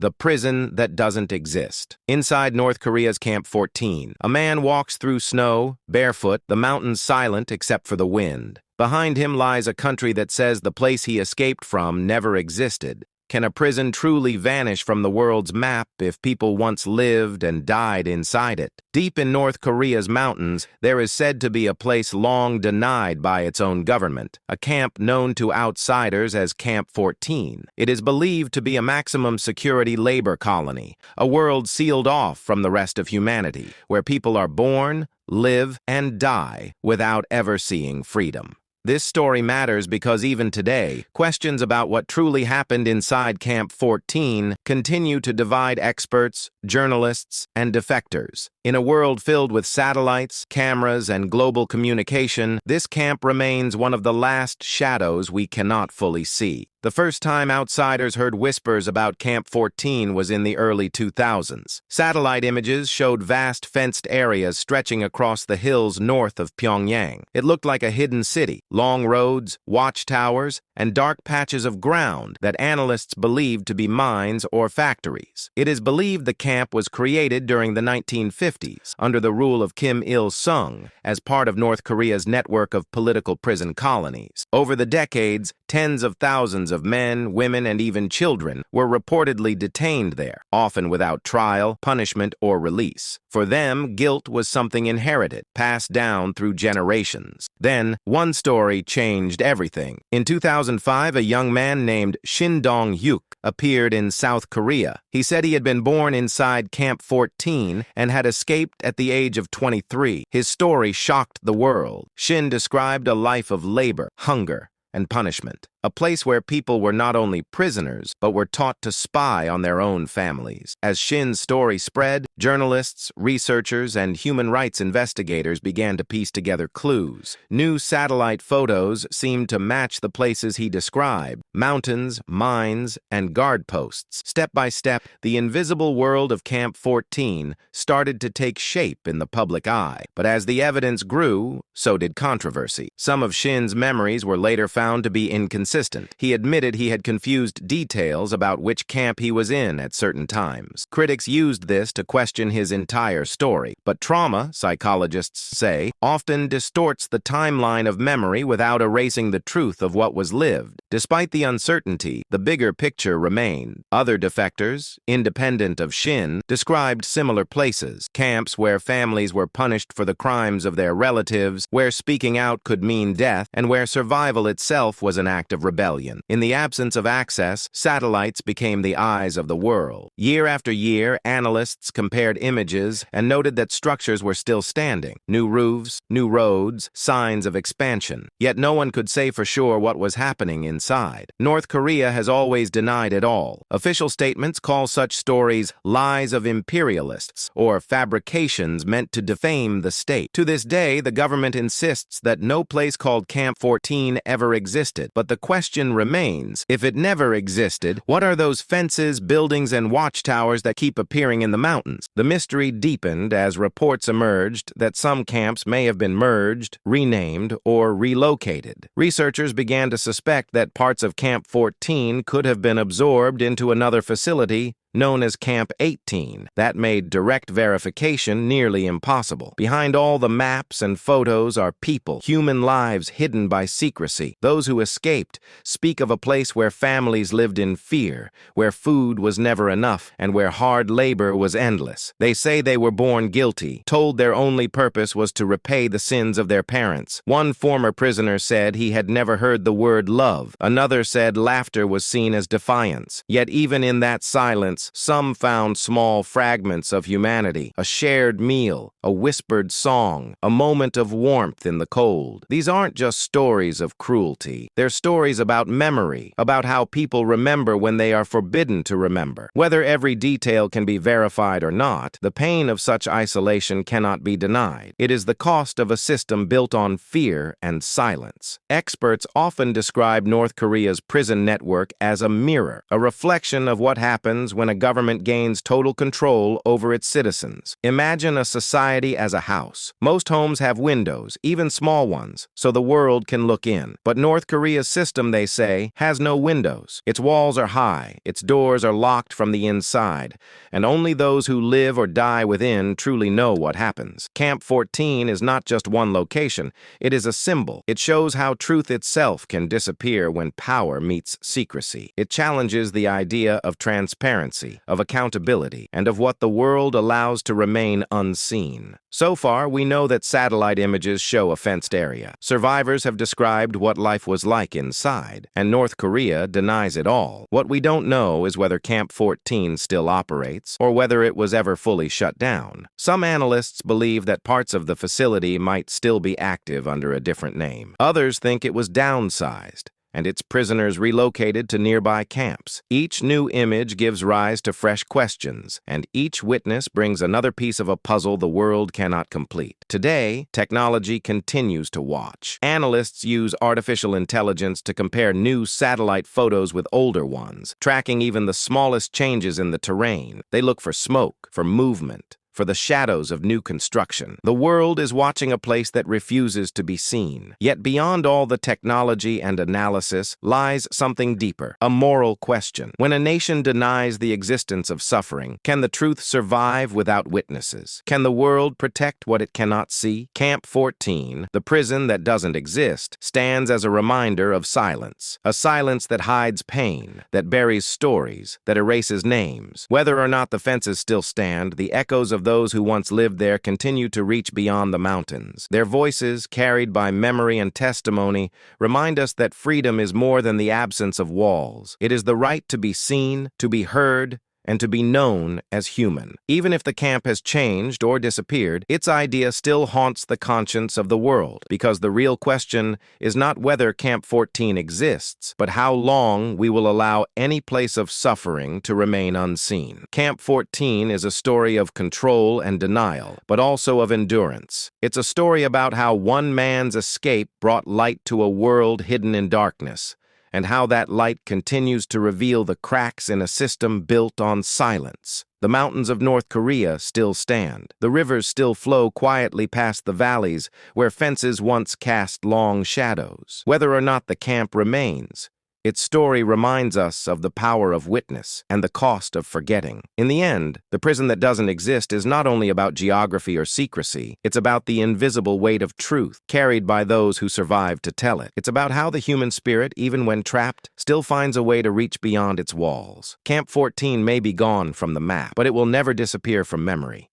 the prison that doesn't exist. Inside North Korea's Camp 14, a man walks through snow, barefoot, the mountains silent except for the wind. Behind him lies a country that says the place he escaped from never existed. Can a prison truly vanish from the world's map if people once lived and died inside it? Deep in North Korea's mountains, there is said to be a place long denied by its own government, a camp known to outsiders as Camp 14. It is believed to be a maximum security labor colony, a world sealed off from the rest of humanity, where people are born, live, and die without ever seeing freedom. This story matters because even today, questions about what truly happened inside Camp 14 continue to divide experts, journalists, and defectors. In a world filled with satellites, cameras, and global communication, this camp remains one of the last shadows we cannot fully see. The first time outsiders heard whispers about Camp 14 was in the early 2000s. Satellite images showed vast fenced areas stretching across the hills north of Pyongyang. It looked like a hidden city, long roads, watchtowers, and dark patches of ground that analysts believed to be mines or factories. It is believed the camp was created during the 1950s under the rule of Kim Il-sung as part of North Korea's network of political prison colonies. Over the decades, tens of thousands of men, women, and even children were reportedly detained there, often without trial, punishment, or release. For them, guilt was something inherited, passed down through generations. Then, one story changed everything. In 2005, a young man named Hyuk appeared in South Korea. He said he had been born inside Camp 14 and had escaped at the age of 23. His story shocked the world. Shin described a life of labor, hunger, and punishment. A place where people were not only prisoners, but were taught to spy on their own families. As Shin's story spread, journalists, researchers, and human rights investigators began to piece together clues. New satellite photos seemed to match the places he described: mountains, mines, and guard posts. Step by step, the invisible world of Camp 14 started to take shape in the public eye. But as the evidence grew, so did controversy. Some of Shin's memories were later found to be inconsistent. He admitted he had confused details about which camp he was in at certain times. Critics used this to question his entire story. But trauma, psychologists say, often distorts the timeline of memory without erasing the truth of what was lived. Despite the uncertainty, the bigger picture remained. Other defectors, independent of Shin, described similar places, camps where families were punished for the crimes of their relatives, where speaking out could mean death, and where survival itself was an act of rebellion. In the absence of access, satellites became the eyes of the world. Year after year, analysts compared images and noted that structures were still standing. New roofs, new roads, signs of expansion. Yet no one could say for sure what was happening inside. North Korea has always denied it all. Official statements call such stories lies of imperialists or fabrications meant to defame the state. To this day, the government insists that no place called Camp 14 ever existed. But the question remains, if it never existed, what are those fences, buildings, and watchtowers that keep appearing in the mountains? The mystery deepened as reports emerged that some camps may have been merged, renamed, or relocated. Researchers began to suspect that parts of Camp 14 could have been absorbed into another facility known as Camp 18. That made direct verification nearly impossible. Behind all the maps and photos are people, human lives hidden by secrecy. Those who escaped speak of a place where families lived in fear, where food was never enough, and where hard labor was endless. They say they were born guilty, told their only purpose was to repay the sins of their parents. One former prisoner said he had never heard the word love. Another said laughter was seen as defiance. Yet even in that silence, some found small fragments of humanity, a shared meal, a whispered song, a moment of warmth in the cold. These aren't just stories of cruelty. They're stories about memory, about how people remember when they are forbidden to remember. Whether every detail can be verified or not, the pain of such isolation cannot be denied. It is the cost of a system built on fear and silence. Experts often describe North Korea's prison network as a mirror, a reflection of what happens when when a government gains total control over its citizens. Imagine a society as a house. Most homes have windows, even small ones, so the world can look in. But North Korea's system, they say, has no windows. Its walls are high, its doors are locked from the inside, and only those who live or die within truly know what happens. Camp 14 is not just one location, it is a symbol. It shows how truth itself can disappear when power meets secrecy. It challenges the idea of transparency, of accountability, and of what the world allows to remain unseen. So far, we know that satellite images show a fenced area. Survivors have described what life was like inside, and North Korea denies it all. What we don't know is whether Camp 14 still operates, or whether it was ever fully shut down. Some analysts believe that parts of the facility might still be active under a different name. Others think it was downsized, and its prisoners relocated to nearby camps. Each new image gives rise to fresh questions, and each witness brings another piece of a puzzle the world cannot complete. Today, technology continues to watch. Analysts use artificial intelligence to compare new satellite photos with older ones, tracking even the smallest changes in the terrain. They look for smoke, for movement, for the shadows of new construction. The world is watching a place that refuses to be seen. Yet beyond all the technology and analysis lies something deeper, a moral question. When a nation denies the existence of suffering, can the truth survive without witnesses? Can the world protect what it cannot see? Camp 14, the prison that doesn't exist, stands as a reminder of silence. A silence that hides pain, that buries stories, that erases names. Whether or not the fences still stand, the echoes of those who once lived there continue to reach beyond the mountains. Their voices, carried by memory and testimony, remind us that freedom is more than the absence of walls. It is the right to be seen, to be heard, and to be known as human. Even if the camp has changed or disappeared, its idea still haunts the conscience of the world, because the real question is not whether Camp 14 exists, but how long we will allow any place of suffering to remain unseen. Camp 14 is a story of control and denial, but also of endurance. It's a story about how one man's escape brought light to a world hidden in darkness, and how that light continues to reveal the cracks in a system built on silence. The mountains of North Korea still stand. The rivers still flow quietly past the valleys where fences once cast long shadows. Whether or not the camp remains, its story reminds us of the power of witness and the cost of forgetting. In the end, the prison that doesn't exist is not only about geography or secrecy, it's about the invisible weight of truth carried by those who survive to tell it. It's about how the human spirit, even when trapped, still finds a way to reach beyond its walls. Camp 14 may be gone from the map, but it will never disappear from memory.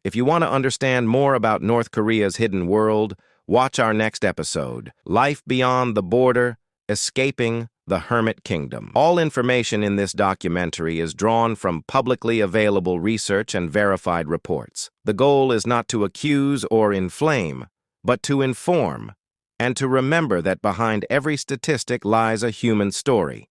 If you want to understand more about North Korea's hidden world, watch our next episode, Life Beyond the Border, Escaping the Hermit Kingdom. All information in this documentary is drawn from publicly available research and verified reports. The goal is not to accuse or inflame, but to inform, and to remember that behind every statistic lies a human story.